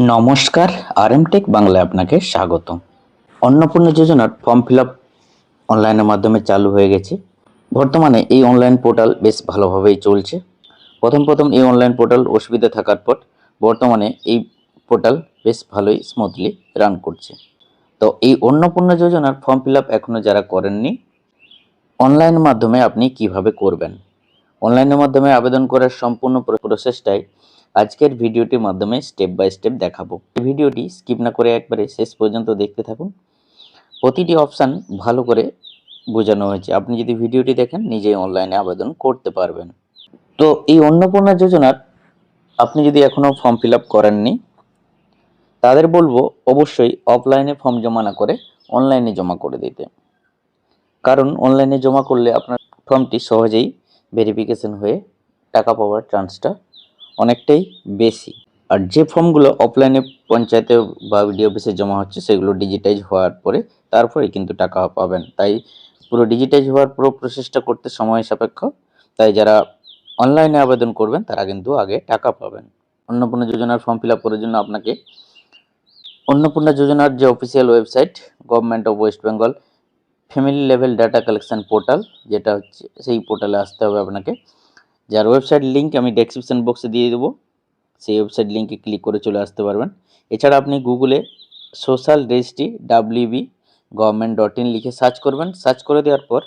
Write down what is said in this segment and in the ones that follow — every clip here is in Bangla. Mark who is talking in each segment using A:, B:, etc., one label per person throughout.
A: নমস্কার, আরএমটেক বাংলায় আপনাকে স্বাগত। অন্নপূর্ণা যোজনার ফর্ম ফিল আপ অনলাইনের মাধ্যমে চালু হয়ে গেছে। বর্তমানে এই অনলাইন পোর্টাল বেশ ভালোভাবেই চলছে। প্রথম এই অনলাইন পোর্টাল অসুবিধা থাকার পর বর্তমানে এই পোর্টাল বেশ ভালোই স্মুথলি রান করছে। তো এই অন্নপূর্ণা যোজনার ফর্ম ফিল আপ এখনও যারা করেননি, অনলাইনের মাধ্যমে আপনি কিভাবে করবেন, অনলাইনের মাধ্যমে আবেদন করার সম্পূর্ণ প্রসেসটাই আজকের ভিডিওটির মাধ্যমে স্টেপ বাই স্টেপ দেখাবো। এই ভিডিওটি স্কিপ না করে একবারে শেষ পর্যন্ত দেখতে থাকুন। প্রতিটি অপশান ভালো করে বোঝানো হয়েছে, আপনি যদি ভিডিওটি দেখেন নিজেই অনলাইনে আবেদন করতে পারবেন। তো এই অন্নপূর্ণা যোজনার আপনি যদি এখনও ফর্ম ফিল আপ করেননি, তাদের বলবো অবশ্যই অফলাইনে ফর্ম জমা না করে অনলাইনে জমা করে দিতে। কারণ অনলাইনে জমা করলে আপনার ফর্মটি সহজেই ভেরিফিকেশন হয়ে টাকা পাওয়ার চান্সটা অনেকটাই বেশি। আর যে ফর্মগুলো অফলাইনে পঞ্চায়েতে বা বিডিও অফিসে জমা হচ্ছে সেগুলো ডিজিটাইজ হওয়ার পরে তারপরে কিন্তু টাকা পাবেন। তাই পুরো ডিজিটাইজ হওয়ার পুরো প্রসেসটা করতে সময় সাপেক্ষ। তাই যারা অনলাইনে আবেদন করবেন তারা কিন্তু আগে টাকা পাবেন। অন্নপূর্ণা যোজনার ফর্ম ফিল আপ করার জন্য আপনাকে অন্নপূর্ণা যোজনার যে official website government of West Bengal family level data collection portal, যেটা হচ্ছে সেই পোর্টালে আসতে হবে আপনাকে, যার ওয়েবসাইট লিঙ্ক আমি ডেসক্রিপশন বক্সে দিয়ে দেবো। সেই ওয়েবসাইট লিঙ্কে ক্লিক করে চলে আসতে পারবেন। এছাড়া আপনি গুগলে সোশ্যাল রেজিস্ট্রি wb.government.in লিখে সার্চ করবেন। সার্চ করে দেওয়ার পর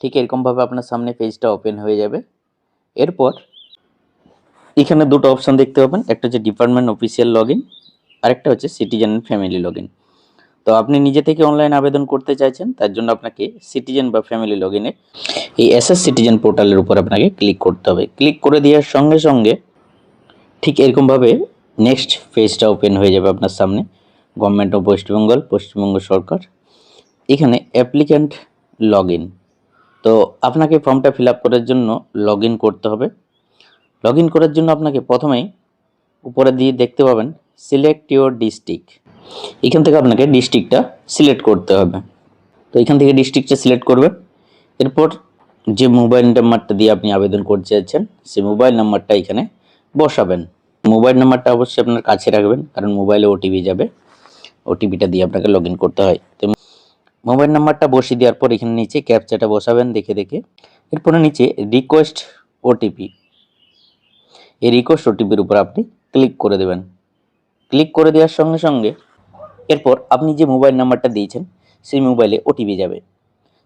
A: ঠিক এরকমভাবে আপনার সামনে পেজটা ওপেন হয়ে যাবে। এরপর এখানে দুটো অপশান দেখতে পাবেন, একটা হচ্ছে ডিপার্টমেন্ট অফিসিয়াল লগ ইন, আরেকটা হচ্ছে citizen and family log in. তো আপনি নিজে থেকে অনলাইন আবেদন করতে চাইছেন, তার জন্য আপনাকে সিটিজেন বা ফ্যামিলি লগ ইনে এই এসএস সিটিজেন পোর্টালের উপর আপনাকে ক্লিক করতে হবে। ক্লিক করে দেওয়ার সঙ্গে সঙ্গে ঠিক এরকমভাবে নেক্সট পেজটা ওপেন হয়ে যাবে আপনার সামনে। গভর্নমেন্ট অফ ওয়েস্ট বেঙ্গল, পশ্চিমবঙ্গ সরকার, এখানে অ্যাপ্লিক্যান্ট লগ ইন। তো আপনাকে ফর্মটা ফিল আপ করার জন্য লগ ইন করতে হবে। লগ ইন করার জন্য আপনাকে প্রথমেই উপরে দিয়ে দেখতে পাবেন সিলেক্ট ইউর ডিস্ট্রিক্ট। এখান থেকে আপনাকে ডিস্ট্রিক্টটা সিলেক্ট করতে হবে। তো এখান থেকে ডিস্ট্রিক্টটা সিলেক্ট করবেন। এরপর যে মোবাইল নাম্বারটা দিয়ে আপনি আবেদন করতে যাচ্ছেন সেই মোবাইল নাম্বারটা এখানে বসাবেন। মোবাইল নাম্বারটা অবশ্যই আপনার কাছে রাখবেন, কারণ মোবাইলে ওটিপি যাবে, ওটিপিটা দিয়ে আপনাকে লগ ইন করতে হয়। তো মোবাইল নাম্বারটা বসিয়ে দেওয়ার পর এখানে নিচে ক্যাপচাটা বসাবেন দেখে দেখে। এরপরে নিচে রিকোয়েস্ট ওটিপি, এই রিকোয়েস্ট ওটিপির উপর আপনি ক্লিক করে দেবেন। ক্লিক করে দেওয়ার সঙ্গে সঙ্গে এরপর আপনি যে মোবাইল নাম্বারটা দিয়েছেন সেই মোবাইলে ওটিপি যাবে।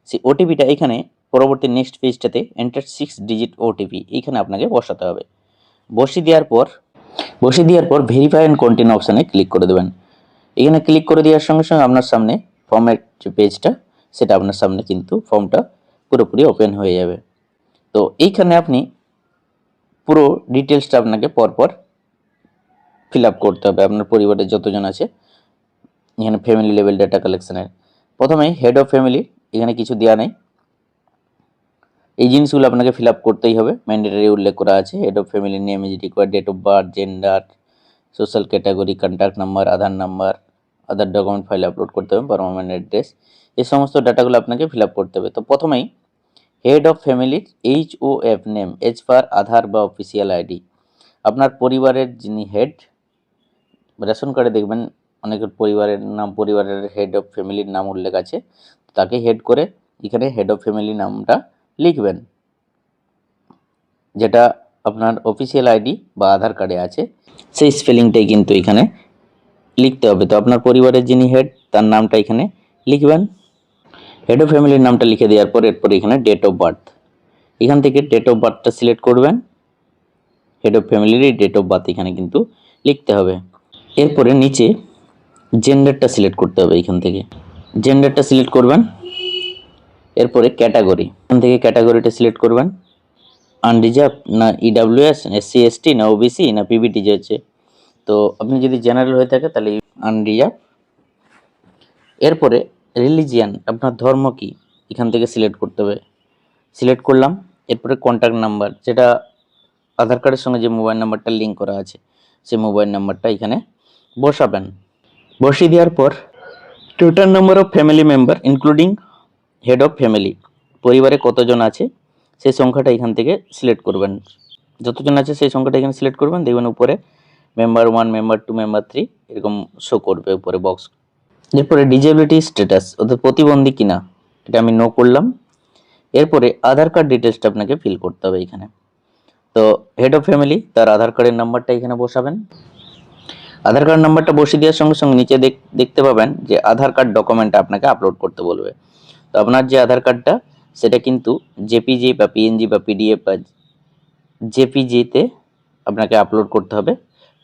A: সেই ওটিপিটা এখানে পরবর্তী নেক্সট পেজটাতে এন্টার 6 ডিজিট ওটিপি এখানে আপনাকে বসাতে হবে। বসিয়ে দেওয়ার পর ভেরিফাই অ্যান্ড কন্টিনিউ অপশানে ক্লিক করে দেবেন। এখানে ক্লিক করে দেওয়ার সঙ্গে সঙ্গে আপনার সামনে ফর্মের যে পেজটা সেটা আপনার সামনে কিন্তু ফর্মটা পুরোপুরি ওপেন হয়ে যাবে। তো এইখানে আপনি পুরো ডিটেলসটা আপনাকে পরপর ফিল আপ করতে হবে। আপনার পরিবারের যতজন আছে এখানে ফ্যামিলি লেভেল ডাটা কালেকশনের প্রথমেই হেড অফ ফ্যামিলি, এখানে কিছু দেওয়া নেই, এই জিনিসগুলো আপনাকে ফিল আপ করতেই হবে, ম্যান্ডেটরি উল্লেখ করা আছে। Head of family name is required, date of birth, gender, social category, contact number, Aadhaar number, Aadhaar document file upload করতে হবে, পারমানেন্ট অ্যাড্রেস, এই সমস্ত ডাটাগুলো আপনাকে ফিল আপ করতে হবে। তো প্রথমেই হেড অফ ফ্যামিলির HOF নেম এজ পার আধার বা অফিসিয়াল আইডি, আপনার পরিবারের যিনি হেড, রেশন কার্ডে দেখবেন অনেকের পরিবারের নাম, পরিবারের হেড অফ ফ্যামিলির নাম উল্লেখ আছে, তাকে হেড করে এখানে হেড অফ ফ্যামিলি নামটা লিখবেন, যেটা আপনার অফিসিয়াল আইডি বা আধার কার্ডে আছে সেই স্পেলিংটাই কিন্তু এখানে লিখতে হবে। তো আপনার পরিবারের যিনি হেড তার নামটা এখানে লিখবেন। হেড অফ ফ্যামিলির নামটা লিখে দেওয়ার পর এরপর এখানে ডেট অফ বার্থ, এখান থেকে ডেট অফ বার্থটা সিলেক্ট করবেন। হেড অফ ফ্যামিলির ডেট অফ বার্থ এখানে কিন্তু লিখতে হবে। এরপরে নিচে জেন্ডারটা সিলেক্ট করতে হবে, এখান থেকে জেন্ডারটা সিলেক্ট করবেন। এরপরে ক্যাটাগরি, এখান থেকে ক্যাটাগরিটা সিলেক্ট করবেন, আনরিজার্ভ না EWS, SC ST না OBC না PBT যে হচ্ছে। তো আপনি যদি জেনারেল হয়ে থাকে তাহলে আনরিজার্ভ। এরপরে রিলিজিয়ান, আপনার ধর্ম কি, এখান থেকে সিলেক্ট করতে হবে, সিলেক্ট করলাম। এরপরে কন্ট্যাক্ট নাম্বার, যেটা আধার কার্ডের সঙ্গে যে মোবাইল নাম্বারটা লিঙ্ক করা আছে সেই মোবাইল নাম্বারটা এখানে বসাবেন। বসিয়ে দেওয়ার পর total number of family member including head of family, পরিবারে কতজন আছে সেই সংখ্যাটা এখান থেকে সিলেক্ট করবেন, যতজন আছে সেই সংখ্যাটা এখানে সিলেক্ট করবেন। দেখবেন উপরে মেম্বার 1, মেম্বার 2, মেম্বার 3 এরকম শো করবে উপরে বক্স। এরপরে ডিজেবিলিটি স্ট্যাটাস অর্থাৎ প্রতিবন্ধী কিনা, এটা আমি নো করলাম। এরপরে আধার কার্ড ডিটেলসটা আপনাকে ফিল করতে হবে এখানে। তো হেড অফ ফ্যামিলি তার আধার কার্ডের নাম্বারটা এখানে বসাবেন। আধার কার্ড নাম্বারটা বসিয়ে দেওয়ার সঙ্গে সঙ্গে নিচে দেখতে পাবেন যে আধার কার্ড ডকুমেন্ট আপনাকে আপলোড করতে বলবে। তো আপনার যে আধার কার্ডটা সেটা কিন্তু জেপিজি বা পিএনজি বা পিডিএফ বা জেপিজিতে আপনাকে আপলোড করতে হবে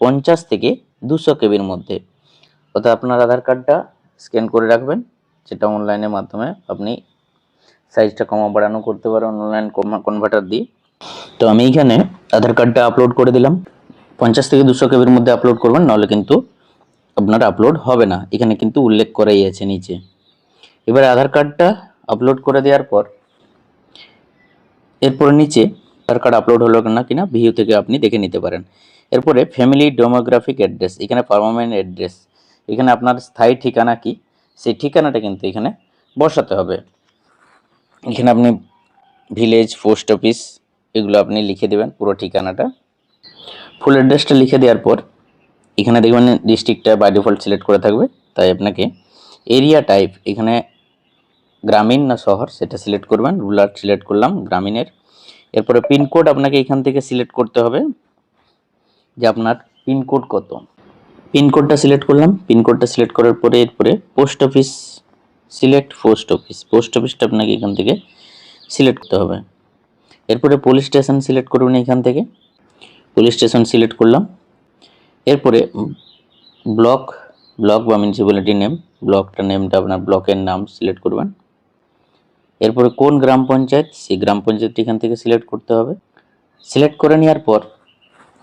A: 50 থেকে 200 কেবির মধ্যে। অর্থাৎ আপনার আধার কার্ডটা স্ক্যান করে রাখবেন, যেটা অনলাইনের মাধ্যমে আপনি সাইজটা কমা বাড়ানো করতে পারেন অনলাইন কনভার্টার দিয়ে। তো আমি এখানে আধার কার্ডটা আপলোড করে দিলাম। 50 থেকে 200 কেবির মধ্যে আপলোড করবেন, নাহলে কিন্তু আপনার আপলোড হবে না, এখানে কিন্তু উল্লেখ করাই আছে নিচে। এবার আধার কার্ডটা আপলোড করে দেওয়ার পর এরপর নিচে আধার কার্ড আপলোড হলো কিনা ভিউ থেকে আপনি দেখে নিতে পারেন। এরপরে ফ্যামিলি ডেমোগ্রাফিক অ্যাড্রেস, এখানে পার্মানেন্ট অ্যাড্রেস, এখানে আপনার স্থায়ী ঠিকানা কি সেই ঠিকানাটা কিন্তু এখানে বসাতে হবে। এখানে আপনি ভিলেজ, পোস্ট অফিস এগুলো আপনি লিখে দেবেন পুরো ঠিকানাটা। ফুল অ্যাড্রেসটা লিখে দেওয়ার পর এখানে দেখবেন ডিস্ট্রিক্টটা বাই ডিফল্ট সিলেক্ট করে থাকবে, তাই আপনাকে এরিয়া টাইপ এখানে গ্রামীণ না শহর সেটা সিলেক্ট করবেন। রুরাল সিলেক্ট করলাম গ্রামীণের। এরপরে পিনকোড আপনাকে এখান থেকে সিলেক্ট করতে হবে যে আপনার পিনকোড কত। পিনকোডটা সিলেক্ট করলাম। পিনকোডটা সিলেক্ট করার পরে এরপরে পোস্ট অফিস সিলেক্ট, পোস্ট অফিসটা আপনাকে এখান থেকে সিলেক্ট করতে হবে। এরপরে পুলিশ স্টেশন সিলেক্ট করবেন এখান থেকে। পুলিশ স্টেশন সিলেক্ট করলাম। এরপরে ব্লক বা মিউনিসিপ্যালিটি নেম, ব্লকটা নেমটা আপনার ব্লকের নাম সিলেক্ট করবেন। এরপরে কোন গ্রাম পঞ্চায়েত সেই গ্রাম পঞ্চায়েতটি এখান থেকে সিলেক্ট করতে হবে। সিলেক্ট করে নেওয়ার পর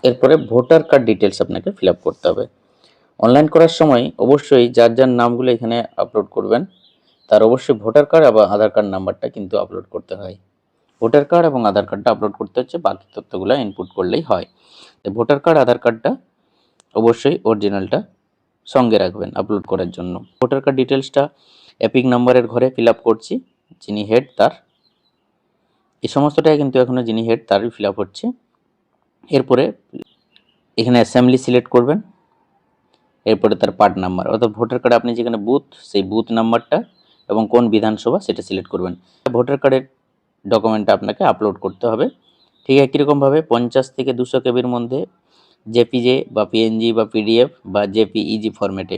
A: এরপরে ভোটার কার্ড ডিটেলস আপনাকে ফিল আপ করতে হবে। অনলাইন করার সময় অবশ্যই যার যার নামগুলো এখানে আপলোড করবেন তার অবশ্যই ভোটার কার্ড এবং আধার কার্ড নাম্বারটা কিন্তু আপলোড করতে হয়। ভোটার কার্ড এবং আধার কার্ডটা আপলোড করতে হচ্ছে, বাকি তথ্যগুলো ইনপুট করলেই হয়। ভোটার কার্ড, আধার কার্ডটা অবশ্যই অরিজিনালটা সঙ্গে রাখবেন আপলোড করার জন্য। ভোটার কার্ড ডিটেলসটা এপিক নাম্বারের ঘরে ফিল আপ করছি, যিনি হেড তার, এই সমস্তটাই কিন্তু এখনো যিনি হেড তারই ফিল আপ হচ্ছে। এরপরে এখানে অ্যাসেম্বলি সিলেক্ট করবেন। এরপরে তার পার্ট নাম্বার অর্থাৎ ভোটার কার্ডে আপনি যেখানে বুথ সেই বুথ নাম্বারটা এবং কোন বিধানসভা সেটা সিলেক্ট করবেন। ভোটার কার্ডের ডকুমেন্টটা আপনাকে আপলোড করতে হবে। ঠিক একই রকমভাবে 50 থেকে 200 কেবির মধ্যে জেপিজে বা পিএনজি বা পিডিএফ বা জেপিইজি ফরম্যাটে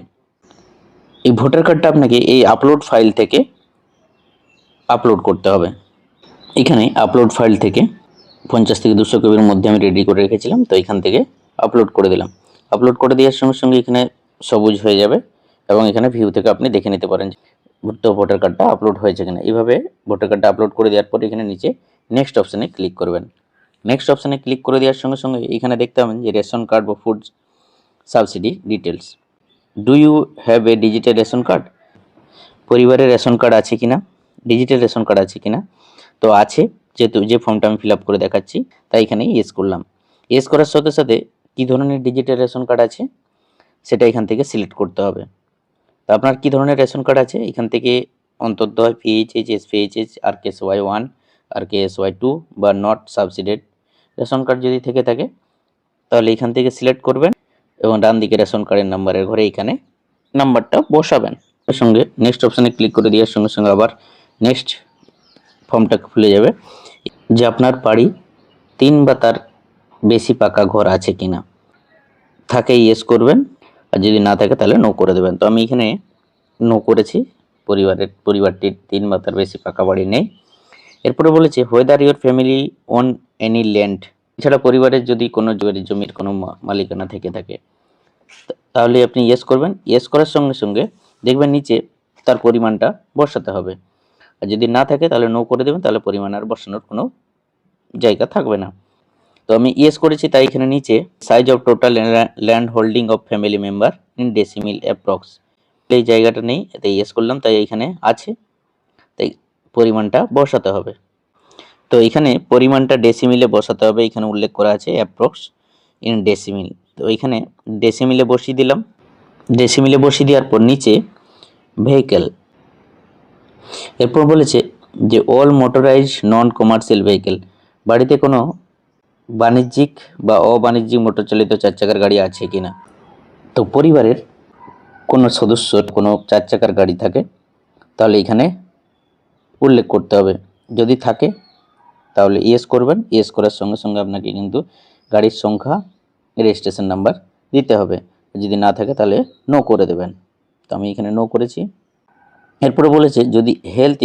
A: এই ভোটার কার্ডটা আপনাকে এই আপলোড ফাইল থেকে আপলোড করতে হবে। এখানে আপলোড ফাইল থেকে 50 থেকে 200 কেবির মধ্যে আমি রেডি করে রেখেছিলাম, তো এখান থেকে আপলোড করে দিলাম। আপলোড করে দেওয়ার সঙ্গে সঙ্গে এখানে সবুজ হয়ে যাবে এবং এখানে ভিউ থেকে আপনি দেখে নিতে পারেন ভোটার কার্ডটা আপলোড হয়েছে কিনা। এইভাবে ভোটার কার্ডটা আপলোড করে দেওয়ার পর এখানে নিচে নেক্সট অপশানে ক্লিক করবেন। নেক্সট অপশানে ক্লিক করে দেওয়ার সঙ্গে সঙ্গে এখানে দেখতে পাবেন যে রেশন কার্ড বা food subsidy details. Do you have a digital ration card, পরিবারের রেশন কার্ড আছে কিনা, ডিজিটাল রেশন কার্ড আছে কিনা। তো আছে, যেহেতু যে ফর্মটা আমি ফিল আপ করে দেখাচ্ছি তাই এখানে ইয়েস করলাম। ইয়েস করার সাথে সাথে কী ধরনের ডিজিটাল রেশন কার্ড আছে সেটা এখান থেকে সিলেক্ট করতে হবে। তো আপনার কী ধরনের রেশন কার্ড আছে এখান থেকে অন্তর্দয়, পিএইচএইচ, এসপিএইচএইচ, RKSY 1, RKSY 2 বা নট সাবসিডেড রেশন কার্ড যদি থেকে থাকে তাহলে এখান থেকে সিলেক্ট করবেন এবং ডান দিকে রেশন কার্ডের নাম্বারের ঘরে এখানে নাম্বারটা বসাবেন। এর সঙ্গে নেক্সট অপশানে ক্লিক করে দেওয়ার সঙ্গে সঙ্গে আবার নেক্সট ফর্মটা খুলে যাবে যে আপনার বাড়ি 3 বা তার বেশি পাকা ঘর আছে কিনা। থাকে ইয়েস করবেন, আর যদি না থাকে তাহলে নো করে দেবেন। তো আমি এখানে নো করেছি, পরিবারটির 3 বা তার বেশি পাকা বাড়ি নেই। এরপরে বলেছে whether your family own any land, এছাড়া পরিবারের যদি কোনো জমির কোনো মালিকানা থেকে থাকে তাহলে আপনি ইয়েস করবেন। ইয়েস করার সঙ্গে সঙ্গে দেখবেন নিচে তার পরিমাণটা বসাতে হবে, আর যদি না থাকে তাহলে নো করে দেবেন, তাহলে পরিমাণ আর বসানোর কোনো জায়গা থাকবে না। তো আমি ইয়েস করেছি, তাই এখানে নিচে size of total land holding of family member in decimal approx, এই জায়গাটা নেই, এতে ইয়েস করলাম, তাই এখানে আছে, তাই পরিমাণটা বসাতে হবে। তো এখানে পরিমাণটা ডেসিমিলে বসাতে হবে, এখানে উল্লেখ করা আছে অ্যাপ্রক্স ইন ডেসিমিল। তো এখানে ডেসিমিলে বসিয়ে দিলাম। ডেসিমিলে বসিয়ে দেওয়ার পর নিচে ভেহিকেল, এরপর বলেছে যে অল মোটরাইজড নন কমার্শিয়াল ভেহিকেল, বাড়িতে কোনো বাণিজ্যিক বা অবাণিজ্যিক মোটর চালিত 4 চাকার গাড়ি আছে কিনা। তো পরিবারের কোনো সদস্যর কোনো 4 চাকার গাড়ি থাকে তাহলে এখানে উল্লেখ করতে হবে। যদি থাকে তাহলে ইয়েস করবেন, ইয়েস করার সঙ্গে সঙ্গে আপনাকে কিন্তু গাড়ির সংখ্যা, রেজিস্ট্রেশন নাম্বার দিতে হবে। যদি না থাকে তাহলে নো করে দেবেন। তো আমি এখানে নো করেছি। এরপরে বলেছে যদি হেলথ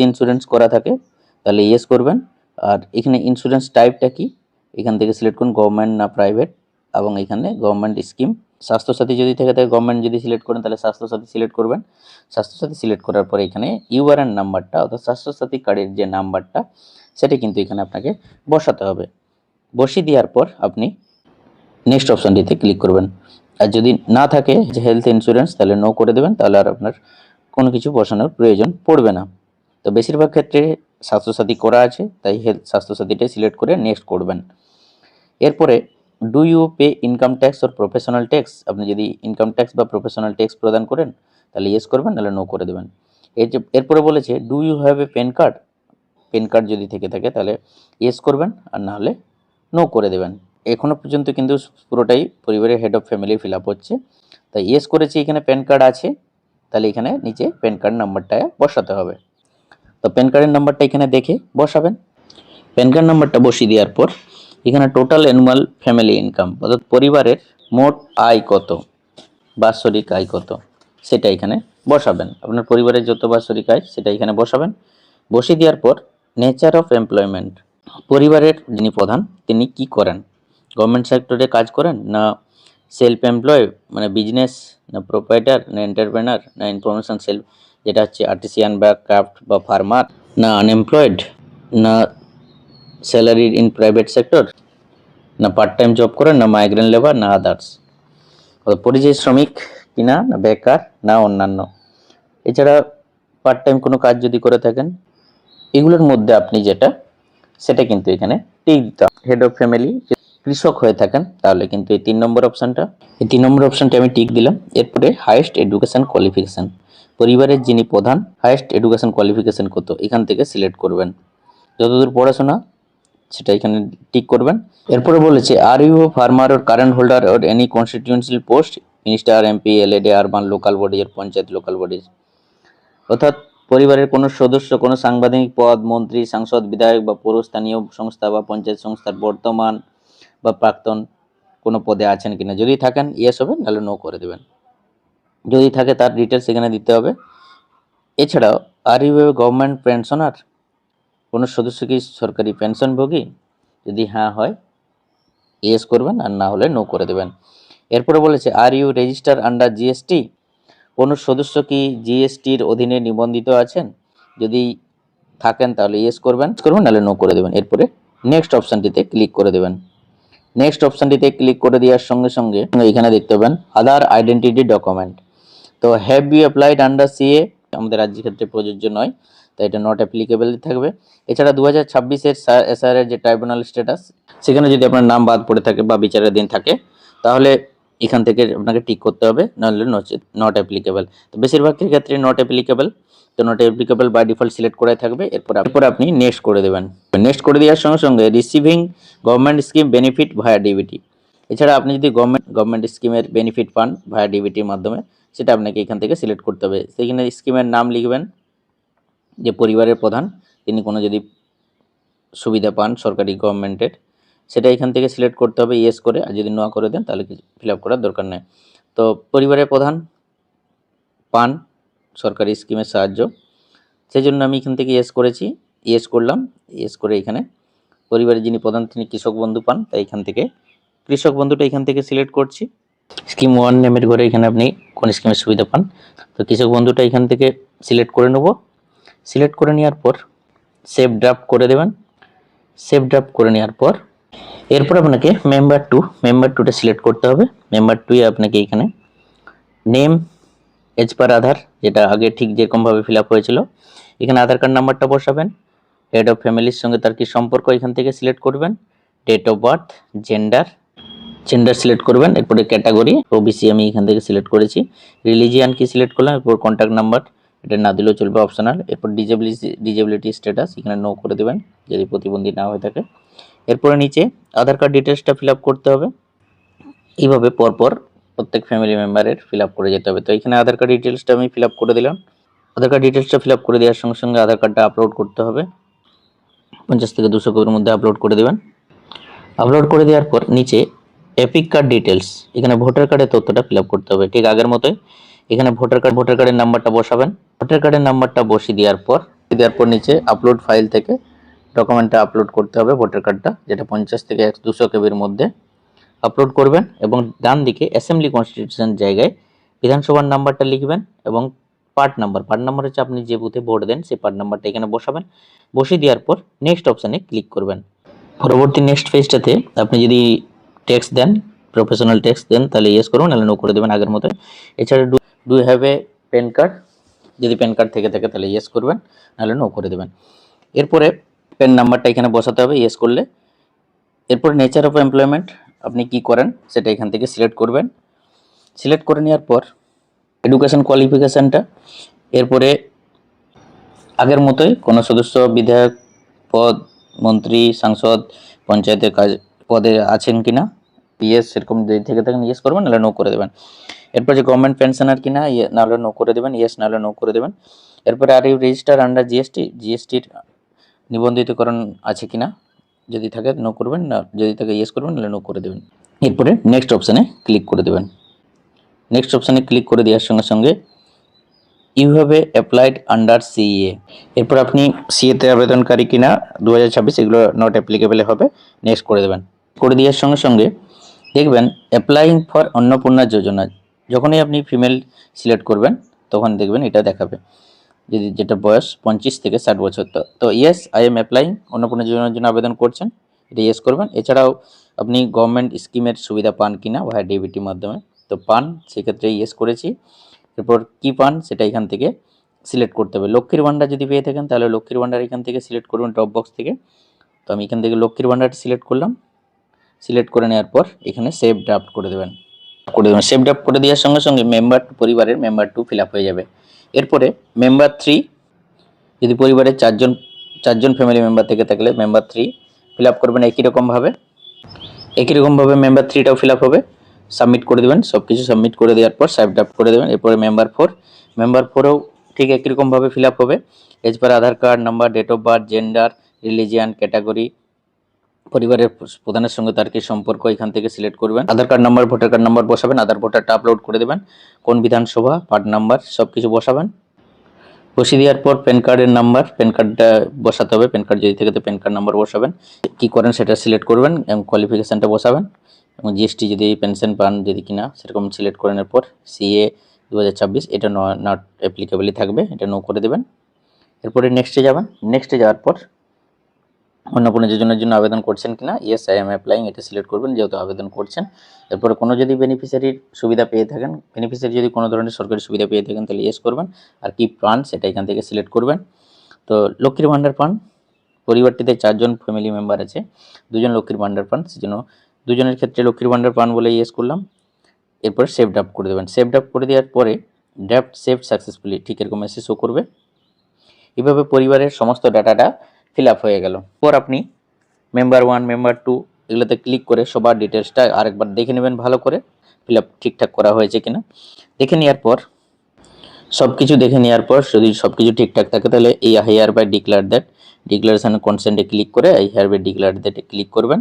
A: ইন্স্যুরেন্স করা থাকে তাহলে ইয়েস করবেন। আর এখানে ইন্স্যুরেন্স টাইপটা কি, এখান থেকে সিলেক্ট করুন গভর্নমেন্ট না প্রাইভেট, এবং এখানে গভর্নমেন্ট স্কিম। স্বাস্থ্যসাথী যদি থেকে থাকে, গভর্নমেন্ট যদি সিলেক্ট করেন তাহলে স্বাস্থ্যসাথী সিলেক্ট করবেন। স্বাস্থ্যসাথী সিলেক্ট করার পরে এখানে ইউআরএন নাম্বারটা অর্থাৎ স্বাস্থ্যসাথী কার্ডের যে নাম্বারটা সেটা কিন্তু এখানে আপনাকে বসাতে হবে। বসিয়ে দেওয়ার পর আপনি নেক্সট অপশানটিতে ক্লিক করবেন। আর যদি না থাকে যে হেলথ ইন্স্যুরেন্স তাহলে নো করে দেবেন, তাহলে আর আপনার কোনো কিছু বসানোর প্রয়োজন পড়বে না। তো বেশিরভাগ ক্ষেত্রে স্বাস্থ্যসাথী করা আছে তাই স্বাস্থ্যসাথীটাই সিলেক্ট করে নেক্সট করবেন। এরপরে do you pay income tax or professional tax, আপনি যদি ইনকাম ট্যাক্স বা প্রফেশনাল ট্যাক্স প্রদান করেন তাহলে ইয়েস করবেন, নাহলে নো করে দেবেন। এরপরে বলেছে do you have a PAN card, PAN card যদি থেকে থাকে তাহলে ইয়েস করবেন, আর না হলে নো করে দেবেন। এখনো পর্যন্ত কিন্তু পুরোটাই পরিবারের head of family fill up হচ্ছে। তাই ইয়েস করেছি, এখানে প্যান কার্ড আছে, তাহলে এখানে নিচে প্যান কার্ড নাম্বারটা বসাতে হবে। তো প্যান কার্ডের নাম্বারটা এখানে দেখে বসাবেন। প্যান কার্ড নাম্বারটা বসিয়ে দেওয়ার পর এখানে টোটাল অ্যানুয়াল ফ্যামিলি ইনকাম অর্থাৎ পরিবারের মোট আয় কত, বাৎসরিক আয় কত সেটা এখানে বসাবেন। আপনার পরিবারের যত বাৎসরিক আয় সেটা এখানে বসাবেন। বসিয়ে দেওয়ার পর নেচার অফ এমপ্লয়মেন্ট, পরিবারের যিনি প্রধান তিনি কি করেন, গভর্নমেন্ট সেক্টরে কাজ করেন না সেলফ এমপ্লয় মানে বিজনেস, না প্রোপাইটার, না এন্টারপ্রেনার, না ইনফরমেশন সেলফ যেটা হচ্ছে আর্টিসিয়ান বা ক্রাফট বা ফার্মার, না আনএমপ্লয়েড, না স্যালারি ইন প্রাইভেট সেক্টর, না পার্ট টাইম জব করেন, না মাইগ্রেন্ট লেবার, না আদার্স, পরিযায়ী শ্রমিক কিনা, না বেকার, না অন্যান্য। এছাড়া পার্ট টাইম কোনো কাজ যদি করে থাকেন, এগুলোর মধ্যে আপনি যেটা সেটা কিন্তু এখানে টিক দিতে হবে। হেড অফ ফ্যামিলি কৃষক হয়ে থাকেন তাহলে কিন্তু এই 3 নম্বর অপশানটা, এই 3 নম্বর অপশানটা আমি টিক দিলাম। এরপরে হাইয়েস্ট এডুকেশন কোয়ালিফিকেশন, পরিবারের যিনি প্রধান হাইয়েস্ট এডুকেশন কোয়ালিফিকেশন কত এখান থেকে সিলেক্ট করবেন। যতদূর পড়াশোনা সেটা এখানে টিক করবেন। এরপরে বলেছে are you farmer or current holder or any constitutional post, minister, MP, LAD, urban local bodies, panchayat local bodies, অর্থাৎ পরিবারের কোনো সদস্য কোনো সাংবিধানিক পদ, মন্ত্রী, সাংসদ, বিধায়ক বা পৌরস্থানীয় সংস্থা বা পঞ্চায়েত সংস্থার বর্তমান বা প্রাক্তন কোনো পদে আছেন কিনা, যদি থাকেন ইয়েস হবে, নাহলে নো করে দেবেন। যদি থাকে তার ডিটেলস এখানে দিতে হবে। এছাড়াও আর ইউ গভর্নমেন্ট পেনশনার, কোনো সদস্য কি সরকারি পেনশনভোগী, যদি হ্যাঁ হয় ইয়েস করবেন, আর না হলে নো করে দেবেন। এরপরে বলেছে are you register under GST, কোনো সদস্য কি জিএসটির অধীনে নিবন্ধিত আছেন, যদি থাকেন তাহলে ইয়েস করবেন, নাহলে নো করে দেবেন। এরপরে নেক্সট অপশানটিতে ক্লিক করে দেবেন। নেক্সট অপশানটিতে ক্লিক করে দেওয়ার সঙ্গে সঙ্গে এখানে দেখতে পাবেন আদার আইডেন্টিটি ডকুমেন্ট। তো have you applied under CA, আমাদের রাজ্যের ক্ষেত্রে প্রযোজ্য নয়, তাই এটা নট অ্যাপ্লিকেবল থাকবে। এছাড়া 2026-এর এসআরের যে ট্রাইব্যুনাল স্ট্যাটাস সেখানে যদি আপনার নাম বাদ পড়ে থাকে বা বিচারের দিন থাকে তাহলে এখান থেকে আপনাকে টিক করতে হবে, নাহলে নট অ্যাপ্লিকেবল। তো বেশিরভাগ ক্ষেত্রে নট অ্যাপ্লিকেবল, তো not applicable by default select করাই থাকবে। এরপর আপনি নেক্সট করে দেবেন। নেক্সট করে দেওয়ার সঙ্গে সঙ্গে রিসিভিং গভর্নমেন্ট স্কিম বেনিফিট ভায়া ডিবিটি, এছাড়া আপনি যদি গভর্নমেন্ট স্কিমের বেনিফিট পান ভায়া ডিবিটির মাধ্যমে সেটা আপনাকে এখান থেকে সিলেক্ট করতে হবে। সেইখানে স্কিমের নাম লিখবেন, যে পরিবারের প্রধান তিনি কোনো যদি সুবিধা পান সরকারি গভর্নমেন্টের সেটা এখান থেকে সিলেক্ট করতে হবে ইয়েস করে, আর যদি নো করে দেন তাহলে ফিল আপ করার দরকার নেই। তো পরিবারের প্রধান পান সরকারি স্কিমের সাহায্য, সেই জন্য আমি এখান থেকে ইয়েস করেছি, ইয়েস করলাম। ইয়েস করে এখানে পরিবারের যিনি প্রধান তিনি কৃষক বন্ধু পান, তাই এখান থেকে কৃষক বন্ধুটা এখান থেকে সিলেক্ট করছি। স্কিম 1 নেমের ঘরে এখানে আপনি কোন স্কিমের সুবিধা পান, তো কৃষক বন্ধুটা এখান থেকে সিলেক্ট করে নেব। সিলেক্ট করে নেওয়ার পর সেভ ড্রাফট করে দেবেন। সেভ ড্রাফট করে নেওয়ার পর এরপর আপনাকে মেম্বার 2টা সিলেক্ট করতে হবে। মেম্বার 2 এ আপনাকে এখানে নেম এজ পার আধার, যেটা আগে ঠিক যেরকমভাবে ফিল আপ হয়েছিল, এখানে আধার কার্ড নাম্বারটা বসাবেন। হেড অফ ফ্যামিলির সঙ্গে তার কি সম্পর্ক এখান থেকে সিলেক্ট করবেন। Date of birth, gender select করবেন। এরপরে ক্যাটাগরি ওবিসি আমি এখান থেকে সিলেক্ট করেছি। রিলিজিয়ান কি সিলেক্ট করলাম। এরপর কন্ট্যাক্ট নাম্বার এটা না দিলেও চলবে, অপশনাল। এরপর ডিজেবিলিটি স্ট্যাটাস এখানে নো করে দেবেন যদি প্রতিবন্ধী না হয়ে থাকে। এরপরে নিচে আধার কার্ড ডিটেলসটা ফিল আপ করতে হবে। এইভাবে পরপর প্রত্যেক ফ্যামিলি মেম্বারের ফিল আপ করে যেতে হবে। তো এখানে আধার কার্ড ডিটেলসটা আমি ফিল আপ করে দিলাম। আধার কার্ড ডিটেলসটা ফিল আপ করে দেওয়ার সঙ্গে সঙ্গে আধার কার্ডটা আপলোড করতে হবে। 50 থেকে 200 কপির মধ্যে আপলোড করে দেবেন। আপলোড করে দেওয়ার পর নিচে এপিক কার্ড ডিটেলস, এখানে ভোটার কার্ডের তথ্যটা ফিল আপ করতে হবে ঠিক আগের মতোই। এখানে ভোটার কার্ডের নাম্বারটা বসাবেন। ভোটার কার্ডের নাম্বারটা বসিয়ে দেওয়ার পর নিচে আপলোড ফাইল থেকে ডকুমেন্টটা আপলোড করতে হবে ভোটার কার্ডটা, যেটা 50 থেকে 200 কেবির মধ্যে আপলোড করবেন। এবং ডান দিকে অ্যাসেম্বলি কনস্টিটিউশন জায়গায় বিধানসভার নাম্বারটা লিখবেন এবং পার্ট নাম্বার হচ্ছে আপনি যে বুথে ভোট দেন সেই পার্ট নাম্বারটা এখানে বসাবেন। বসিয়ে দেওয়ার পর নেক্সট অপশানে ক্লিক করবেন। পরবর্তী নেক্সট পেজটাতে আপনি যদি ট্যাক্স দেন, প্রফেশনাল ট্যাক্স দেন, তাহলে ইয়েস করুন, নাহলে নো করে দেবেন আগের মতো। এছাড়া do have a PAN card, যদি প্যান কার্ড থেকে থাকে তাহলে ইয়েস করবেন, নাহলে নো করে দেবেন। এরপরে প্যান নাম্বারটা এখানে বসাতে হবে ইয়েস করলে। এরপরে নেচার অফ এমপ্লয়মেন্ট আপনি কি করেন সেটা এখান থেকে সিলেক্ট করবেন। সিলেক্ট করে নেওয়ার পর এডুকেশন কোয়ালিফিকেশানটা, এরপরে আগের মতোই কোনো সদস্য, বিধায়ক পদ, মন্ত্রী, সাংসদ, পঞ্চায়েতের কাজ পদে আছেন কিনা, ইয়েস সেরকম যদি থেকে থাকেন ইয়েস করবেন, নাহলে নো করে দেবেন। এরপর যে গভর্নমেন্ট পেনশনার কিনা, নাহলে নো করে দেবেন, ইয়েস নাহলে নো করে দেবেন। এরপরে আর ইউ রেজিস্টার আন্ডার জিএসটির নিবন্ধিতকরণ আছে কিনা, যদি থাকে নো করবেন, না যদি থাকে ইয়েস করবেন, নাহলে নো করে দেবেন। এরপরে নেক্সট অপশানে ক্লিক করে দেবেন। নেক্সট অপশানে ক্লিক করে দেওয়ার সঙ্গে সঙ্গে you have applied under CA, এরপর আপনি সিএতে আবেদনকারী কিনা 2026 এগুলো নট অ্যাপ্লিকেবল হবে, নেক্সট করে দেবেন। করে দেওয়ার সঙ্গে সঙ্গে দেখবেন অ্যাপ্লাইং ফর অন্নপূর্ণা যোজনা, যখনই আপনি ফিমেল সিলেক্ট করবেন তখন দেখবেন এটা দেখাবে, যদি যেটা বয়স 25 থেকে 60 বছর। তো yes I am applying, Annapurna যোজনার জন্য আবেদন করছেন, এটা ইয়েস করবেন। এছাড়াও আপনি গভর্নমেন্ট স্কিমের সুবিধা পান কিনা ভায়া ডিবিটির মাধ্যমে, তো পান, সেক্ষেত্রে ইয়েস করেছি। এরপর কি পান সেটা এখান থেকে সিলেক্ট করতে হবে। লক্ষ্মীর ভান্ডার যদি পেয়ে থাকেন তাহলে লক্ষ্মীর ভান্ডার এখান থেকে সিলেক্ট করবেন ড্রপ বক্স থেকে। তো আমি এখান থেকে লক্ষ্মীর ভান্ডারটা সিলেক্ট করলাম। সিলেক্ট করে নেওয়ার পর এখানে সেভ ড্রাফট করে দেবেন। সেভ ড্রাফট করে দেওয়ার সঙ্গে সঙ্গে পরিবারের মেম্বার 2 ফিল আপ হয়ে যাবে। এরপরে মেম্বার 3, যদি পরিবারের চারজন ফ্যামিলি মেম্বার থেকে থাকলে মেম্বার 3 ফিল আপ করবেন একই রকমভাবে মেম্বার 3টাও ফিল আপ হবে। সাবমিট করে দেবেন, সব কিছু সাবমিট করে দেওয়ার পর সেভ ড্রাফট করে দেবেন। এরপরে মেম্বার 4ও ঠিক একই রকমভাবে ফিল আপ হবে। As per Aadhaar card number, date of birth, gender, religion, category, পরিবারের প্রধানের সঙ্গে তার কি সম্পর্ক এখান থেকে সিলেক্ট করবেন। Aadhaar card number, voter card number বসাবেন, আধার ভোটারটা আপলোড করে দেবেন, কোন বিধানসভা, পার্ট নাম্বার সব কিছু বসাবেন। বসিয়ে দেওয়ার পর প্যান কার্ডের নাম্বার, প্যান কার্ডটা বসাতে হবে, প্যান কার্ড যদি থাকে তো প্যান কার্ড নাম্বার বসাবেন। কি করেন সেটা সিলেক্ট করবেন এবং কোয়ালিফিকেশানটা বসাবেন, এবং জিএসটি যদি পেনশন পান যদি কিনা সেরকম সিলেক্ট করে নেওয়ার পর সিএ 2026 এটা নট অ্যাপ্লিকেবলই থাকবে, এটা নো করে দেবেন। এরপরে নেক্সটে যাবেন। নেক্সটে যাওয়ার পর অন্নপূর্ণা যোজনার জন্য আবেদন করছেন কিনা, ইয়েস আই এম অ্যাপ্লাইং এটা সিলেক্ট করবেন যেহেতু আবেদন করছেন। এরপরে কোনো যদি বেনিফিশিয়ারির সুবিধা পেয়ে থাকেন, বেনিফিশিয়ারি যদি কোনো ধরনের সরকারি সুবিধা পেয়ে থাকেন তাহলে ইয়েস করবেন। আর কি পান সেটা এখান থেকে সিলেক্ট করবেন। তো লক্ষ্মীর ভাণ্ডার পান, পরিবারটিতে 4 জন ফ্যামিলি মেম্বার আছে, 2 জন লক্ষ্মীর ভাণ্ডার পান, সেজন্য 2 জনের ক্ষেত্রে লক্ষ্মীর ভাণ্ডার পান বলে ইয়েস করলাম। এরপর সেভ ড্রাফট করে দেবেন। সেভ ড্রাফট করে দেওয়ার পরে ড্রাফট সেভ সাকসেসফুলি ঠিক এরকম মেসেজ শো করবে। এভাবে পরিবারের সমস্ত ডাটাটা ফিল আপ হয়ে গেল। পর আপনি মেম্বার 1, মেম্বার 2 এগুলোতে ক্লিক করে সবার ডিটেলসটা আরেকবার দেখে নেবেন ভালো করে, ফিল আপ ঠিকঠাক করা হয়েছে কিনা। দেখে নেওয়ার পর যদি সব কিছু ঠিকঠাক থাকে তাহলে এই hereby declare that, declaration কনসেন্টে ক্লিক করে এই হায়ার বাই ডিক্লেয়ার দ্যাটে ক্লিক করবেন।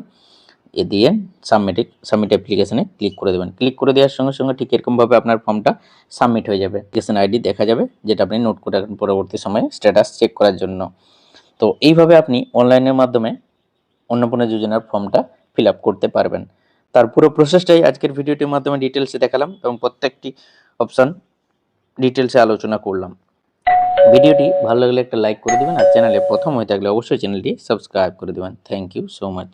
A: এ দিয়ে সাবমিট অ্যাপ্লিকেশনে ক্লিক করে দেবেন। ক্লিক করে দেওয়ার সঙ্গে সঙ্গে ঠিক এরকমভাবে আপনার ফর্মটা সাবমিট হয়ে যাবে। অ্যাপ্লিকেশন আইডি দেখা যাবে, যেটা আপনি নোট করে রাখবেন পরবর্তী সময়ে স্ট্যাটাস চেক করার জন্য। তো এইভাবে আপনি অনলাইনের মাধ্যমে অন্নপূর্ণা যোজনার ফর্মটা ফিল আপ করতে পারবেন। তার পুরো প্রসেসটাই আজকের ভিডিওটির মাধ্যমে ডিটেলসে দেখালাম এবং প্রত্যেকটি অপশন ডিটেলসে আলোচনা করলাম। ভিডিওটি ভালো লাগলে একটা লাইক করে দেবেন, আর চ্যানেলে প্রথম হয়ে থাকলে অবশ্যই চ্যানেলটি সাবস্ক্রাইব করে দেবেন। Thank you so much.